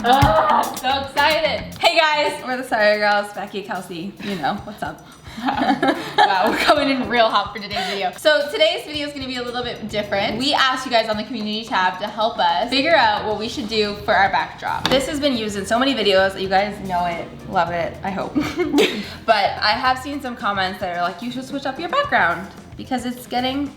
I'm so excited. Hey guys. We're the Sorry Girls, Becky, Kelsey. You know, what's up? Wow, we're coming in real hot for today's video. So today's video is gonna be a little bit different. We asked you guys on the community tab to help us figure out what we should do for our backdrop. This has been used in so many videos. You guys know it, love it, I hope. But I have seen some comments that are like, you should switch up your background because it's getting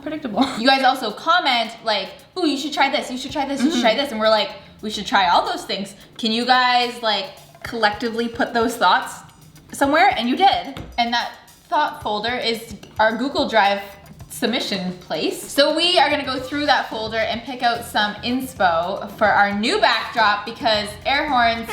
predictable. You guys also comment like, ooh, you should try this, you should try this, you should try this. And we're like, we should try all those things. Can you guys like collectively put those thoughts somewhere? And you did. And that thought folder is our Google Drive submission place. So we are gonna go through that folder and pick out some inspo for our new backdrop because air horns,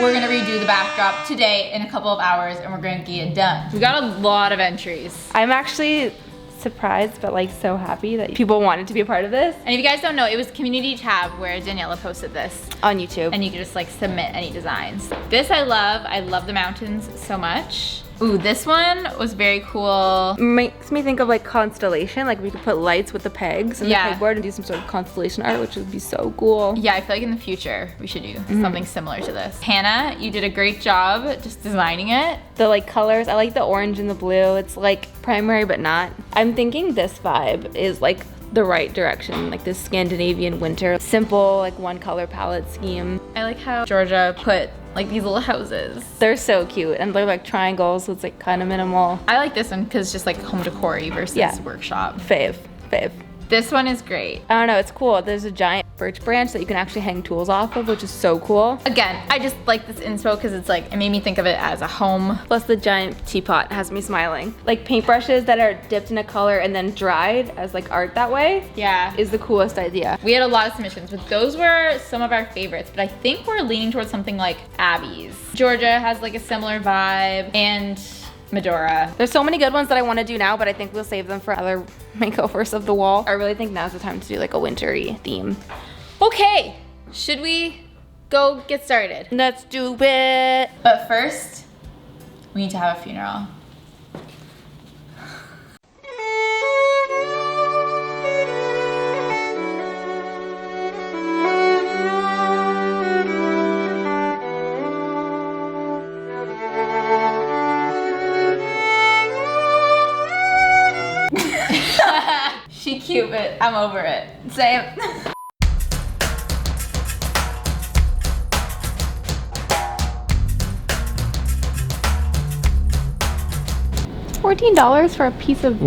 we're gonna redo the backdrop today in a couple of hours and we're gonna get it done. We got a lot of entries. I'm actually surprised but like so happy that people wanted to be a part of this. And if you guys don't know, it was community tab where Daniela posted this On YouTube. and you can just like submit any designs. This I love the mountains so much. Ooh, this one was very cool. Makes me think of like constellation, like we could put lights with the pegs and Yeah. the pegboard and do some sort of constellation art, which would be so cool. Yeah, I feel like in the future we should do something similar to this. Hannah, you did a great job just designing it. The like colors, I like the orange and the blue. It's like primary but not. I'm thinking this vibe is like the right direction, like this Scandinavian winter, simple like one color palette scheme. I like how Georgia put like these little houses. They're so cute and they're like triangles, so it's like kind of minimal. I like this one because it's just like home decor-y versus workshop. Fave. This one is great. I don't know, it's cool. There's a giant birch branch that you can actually hang tools off of, which is so cool. Again, I just like this inspo because it's like, it made me think of it as a home. Plus the giant teapot has me smiling. Like paintbrushes that are dipped in a color and then dried as like art that way Yeah. is the coolest idea. We had a lot of submissions, but those were some of our favorites. But I think we're leaning towards something like Abby's. Georgia has like a similar vibe, and Medora. There's so many good ones that I want to do now, but I think we'll save them for other makeovers of the wall. I really think now's the time to do like a wintry theme. Okay, should we go get started? Let's do it. But first, we need to have a funeral. She cute, but I'm over it. Same. $14 for a piece of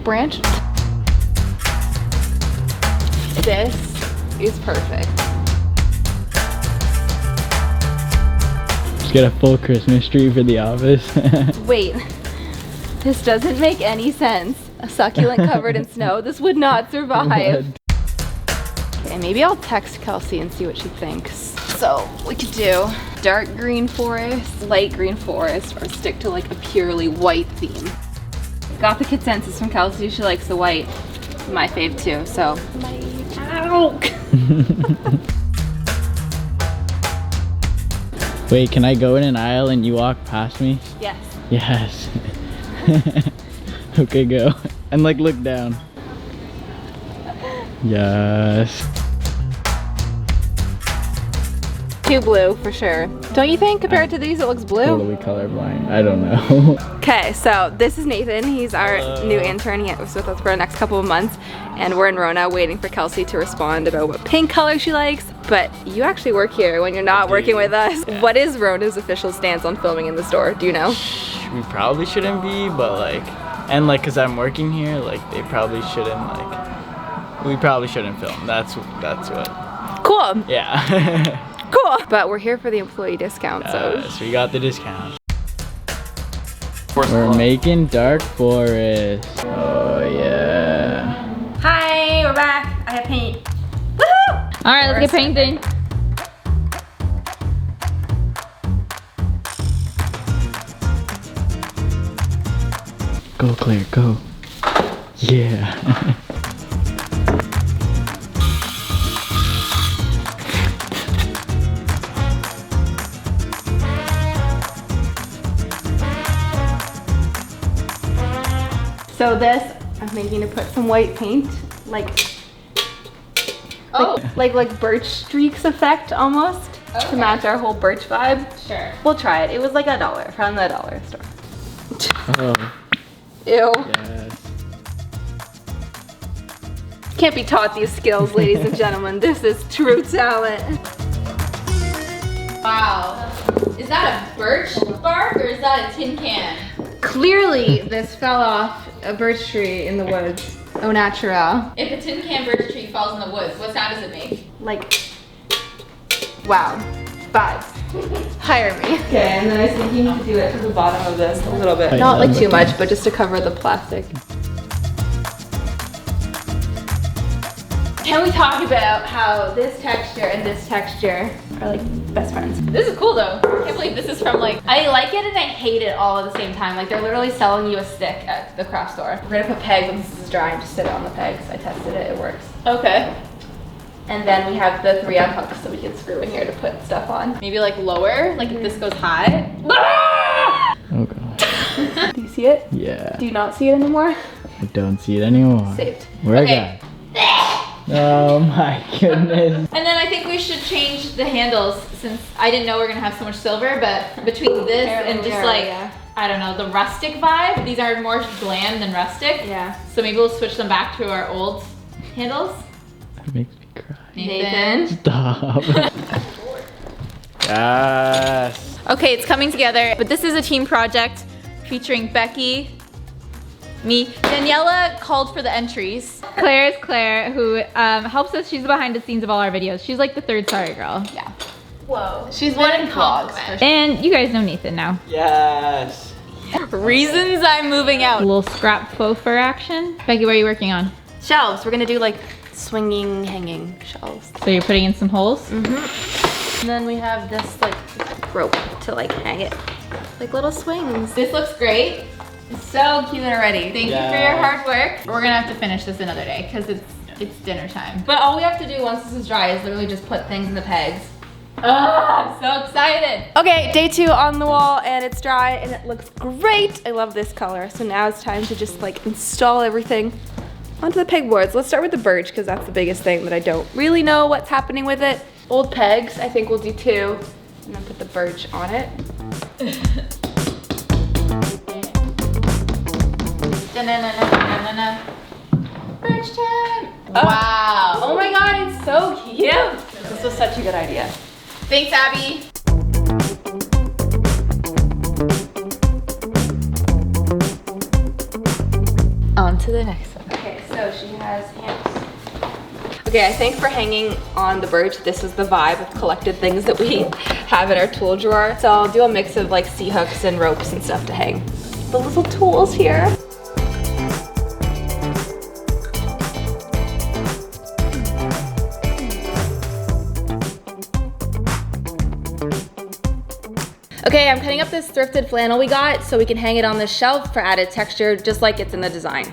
branch. This is perfect. Just get a full Christmas tree for the office. Wait, this doesn't make any sense. A succulent covered in snow. This would not survive. Okay, maybe I'll text Kelsey and see what she thinks. So we could do dark green forest, light green forest, or stick to like a purely white theme. Got the consensus from Kelsey. She likes the white. My fave too, so. Ow! Wait, can I go in an aisle and you walk past me? Yes. Yes. Okay, go. And like look down. Yes. Too blue for sure. Don't you think compared to these it looks blue? Totally colorblind. I don't know. Okay, so this is Nathan. He's our new intern. He was with us for the next couple of months. And we're in Rona waiting for Kelsey to respond about what pink color she likes. But you actually work here when you're not working with us. Yeah. What is Rona's official stance on filming in the store? Do you know? We probably shouldn't be, but like, and like, cause I'm working here, like they probably shouldn't, like, we probably shouldn't film. That's what. Cool. Yeah. Cool. But we're here for the employee discount, so. So we got the discount. We're making dark forest. Oh yeah. Hi, we're back. I have paint. Woohoo! All right, let's get painting. Go Claire, go. Yeah. So this, I'm thinking to put some white paint, like Oh. Like birch streaks effect almost to Okay. match our whole birch vibe. Sure. We'll try it. It was like $1 from the dollar store. Oh, Ew. yes. Can't be taught these skills, ladies and gentlemen. This is true talent. Wow. Is that a birch bark or is that a tin can? Clearly, this fell off a birch tree in the woods. Au natural. If a tin can birch tree falls in the woods, what sound does it make? Like, wow. Vibes. Hire me. Okay, and then I was thinking to do it to the bottom of this a little bit. Not like too much, but just to cover the plastic. Can we talk about how this texture and this texture are like best friends? This is cool though. I can't believe this is from like, I like it and I hate it all at the same time. Like they're literally selling you a stick at the craft store. We're gonna put pegs when this is dry and just sit it on the pegs. I tested it, it works. okay. And then we have the 3M hooks so we can screw in here to put stuff on. Maybe like lower, like if this goes high. Oh god. Do you see it? Yeah. Do you not see it anymore? I don't see it anymore. Saved. Where Okay. Oh my goodness. And then I think we should change the handles since I didn't know we were gonna have so much silver, but between this and just like, I don't know, the rustic vibe, these are more glam than rustic. Yeah. So maybe we'll switch them back to our old handles. That makes me cry. Nathan. Stop. Yes. Okay, it's coming together, but this is a team project featuring Becky, me. Daniela called for the entries. Claire is Claire, who helps us. She's the behind the scenes of all our videos. She's like the third sorry girl. Yeah. Whoa. She's one in vlogs. And you guys know Nathan now. Yes. Reasons I'm moving out. A little scrap faux fur action. Becky, what are you working on? Shelves. We're gonna do like swinging, hanging shelves. So you're putting in some holes? And then we have this like rope to like hang it. Like little swings. This looks great. It's so cute already. Thank you for your hard work. We're gonna have to finish this another day because it's dinner time. But all we have to do once this is dry is literally just put things in the pegs. Ah, I'm so excited. Okay, day 2 on the wall and it's dry and it looks great. I love this color. So now it's time to just like install everything onto the pegboards. Let's start with the birch because that's the biggest thing that I don't really know what's happening with it. Old pegs, I think we'll do 2. And then put the birch on it. Da-na-na-na-na-na-na. Birch time. Wow. Oh my god, it's so cute. This was such a good idea. Thanks, Abby. On to the next one. Okay, so she has hands. Okay, I think for hanging on the birch, this is the vibe of collected things that we have in our tool drawer. So I'll do a mix of like C-hooks and ropes and stuff to hang the little tools here. Okay, I'm cutting up this thrifted flannel we got so we can hang it on this shelf for added texture, just like it's in the design.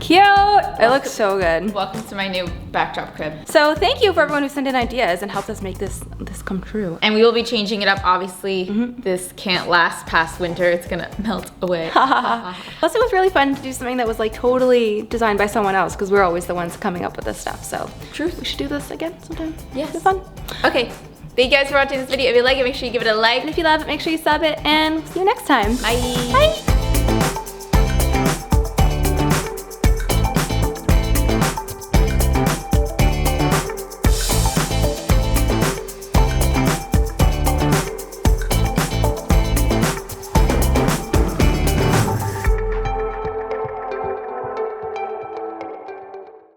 Cute! It looks so good. Welcome to my new backdrop crib. So thank you for everyone who sent in ideas and helped us make this come true. And we will be changing it up, obviously. This can't last past winter. It's gonna melt away. Plus it was really fun to do something that was like totally designed by someone else because we're always the ones coming up with this stuff. So Truth. we should do this again sometime. Yes. It's fun. Okay, thank you guys for watching this video. If you like it, make sure you give it a like. And if you love it, make sure you sub it and see you next time. Bye. Bye.